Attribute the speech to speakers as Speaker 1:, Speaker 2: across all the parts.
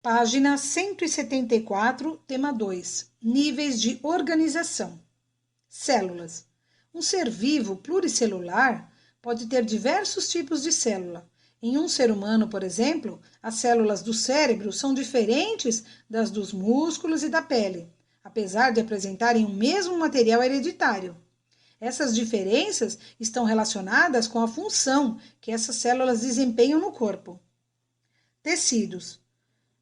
Speaker 1: Página 174, tema 2. Níveis de organização. Células. Um ser vivo pluricelular pode ter diversos tipos de célula. Em um ser humano, por exemplo, as células do cérebro são diferentes das dos músculos e da pele, apesar de apresentarem o mesmo material hereditário. Essas diferenças estão relacionadas com a função que essas células desempenham no corpo. Tecidos.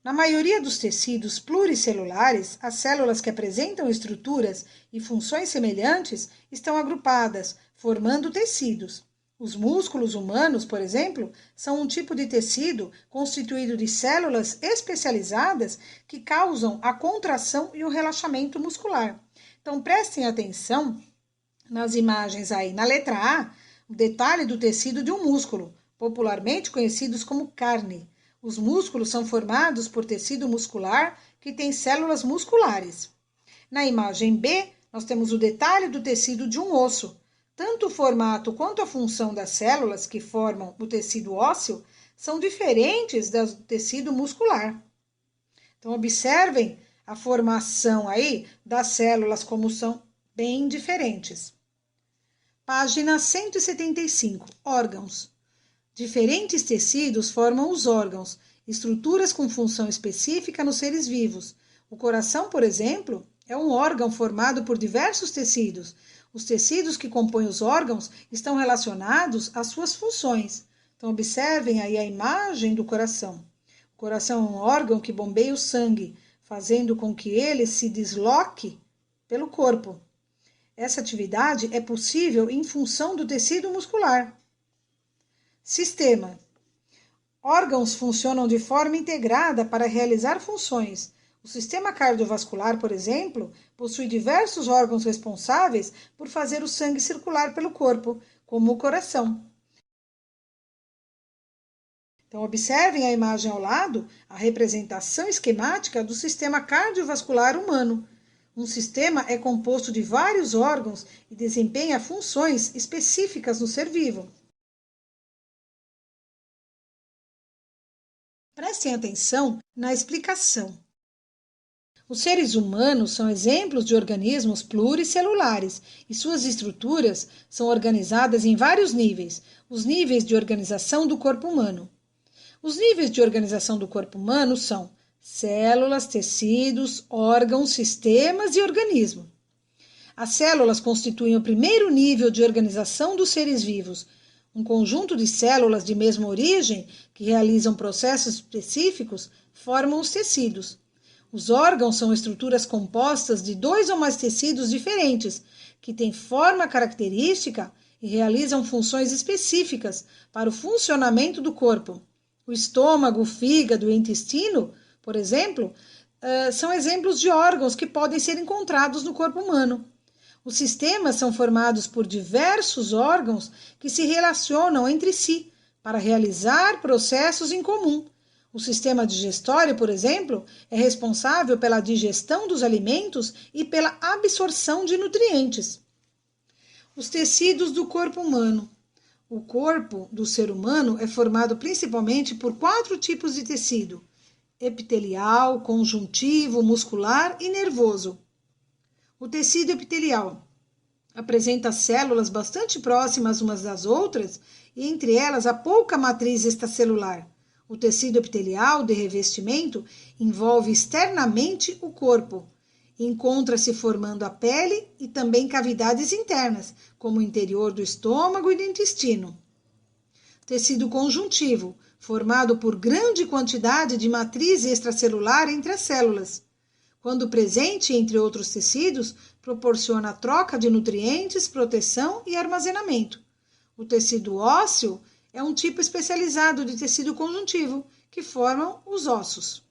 Speaker 1: Na maioria dos tecidos pluricelulares, as células que apresentam estruturas e funções semelhantes estão agrupadas, formando tecidos. Os músculos humanos, por exemplo, são um tipo de tecido constituído de células especializadas que causam a contração e o relaxamento muscular. Então, prestem atenção nas imagens aí. Na letra A, o detalhe do tecido de um músculo, popularmente conhecidos como carne. Os músculos são formados por tecido muscular que tem células musculares. Na imagem B, nós temos o detalhe do tecido de um osso. Tanto o formato quanto a função das células que formam o tecido ósseo são diferentes do tecido muscular. Então, observem a formação aí das células, como são bem diferentes. Página 175. Órgãos. Diferentes tecidos formam os órgãos, estruturas com função específica nos seres vivos. O coração, por exemplo, é um órgão formado por diversos tecidos. Os tecidos que compõem os órgãos estão relacionados às suas funções. Então, observem aí a imagem do coração. O coração é um órgão que bombeia o sangue, fazendo com que ele se desloque pelo corpo. Essa atividade é possível em função do tecido muscular. Sistema. Órgãos funcionam de forma integrada para realizar funções. O sistema cardiovascular, por exemplo, possui diversos órgãos responsáveis por fazer o sangue circular pelo corpo, como o coração. Então, observem a imagem ao lado, a representação esquemática do sistema cardiovascular humano. Um sistema é composto de vários órgãos e desempenha funções específicas no ser vivo. Prestem atenção na explicação. Os seres humanos são exemplos de organismos pluricelulares e suas estruturas são organizadas em vários níveis, os níveis de organização do corpo humano. Os níveis de organização do corpo humano são células, tecidos, órgãos, sistemas e organismo. As células constituem o primeiro nível de organização dos seres vivos. Um conjunto de células de mesma origem, que realizam processos específicos, formam os tecidos. Os órgãos são estruturas compostas de 2 ou mais tecidos diferentes, que têm forma característica e realizam funções específicas para o funcionamento do corpo. O estômago, o fígado e o intestino, por exemplo, são exemplos de órgãos que podem ser encontrados no corpo humano. Os sistemas são formados por diversos órgãos que se relacionam entre si para realizar processos em comum. O sistema digestório, por exemplo, é responsável pela digestão dos alimentos e pela absorção de nutrientes. Os tecidos do corpo humano. O corpo do ser humano é formado principalmente por 4 tipos de tecido: epitelial, conjuntivo, muscular e nervoso. O tecido epitelial apresenta células bastante próximas umas das outras e entre elas há pouca matriz extracelular. O tecido epitelial de revestimento envolve externamente o corpo. Encontra-se formando a pele e também cavidades internas, como o interior do estômago e do intestino. Tecido conjuntivo, formado por grande quantidade de matriz extracelular entre as células. Quando presente entre outros tecidos, proporciona a troca de nutrientes, proteção e armazenamento. O tecido ósseo é um tipo especializado de tecido conjuntivo, que formam os ossos.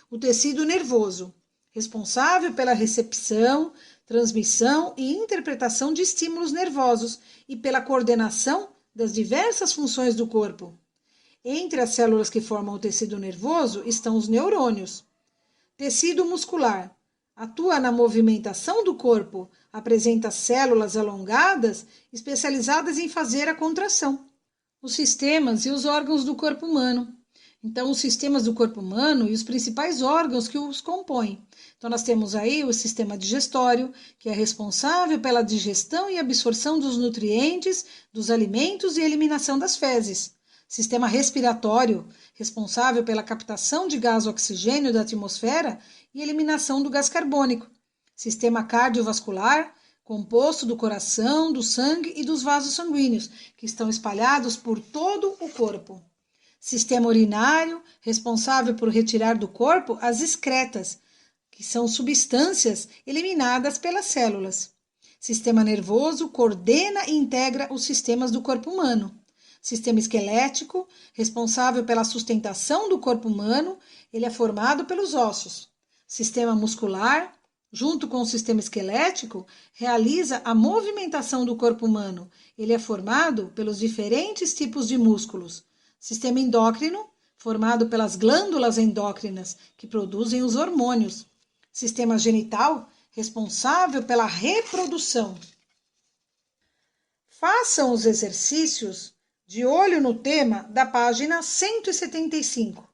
Speaker 1: O tecido nervoso, responsável pela recepção, transmissão e interpretação de estímulos nervosos e pela coordenação das diversas funções do corpo. Entre as células que formam o tecido nervoso estão os neurônios. Tecido muscular. Atua na movimentação do corpo, apresenta células alongadas especializadas em fazer a contração. Os sistemas e os órgãos do corpo humano. Então, os sistemas do corpo humano e os principais órgãos que os compõem. Então, nós temos aí o sistema digestório, que é responsável pela digestão e absorção dos nutrientes, dos alimentos e eliminação das fezes. Sistema respiratório, responsável pela captação de gás oxigênio da atmosfera e eliminação do gás carbônico. Sistema cardiovascular, composto do coração, do sangue e dos vasos sanguíneos, que estão espalhados por todo o corpo. Sistema urinário, responsável por retirar do corpo as excretas, que são substâncias eliminadas pelas células. Sistema nervoso, coordena e integra os sistemas do corpo humano. Sistema esquelético, responsável pela sustentação do corpo humano, ele é formado pelos ossos. Sistema muscular, junto com o sistema esquelético, realiza a movimentação do corpo humano. Ele é formado pelos diferentes tipos de músculos. Sistema endócrino, formado pelas glândulas endócrinas, que produzem os hormônios. Sistema genital, responsável pela reprodução. Façam os exercícios de olho no tema da página 175.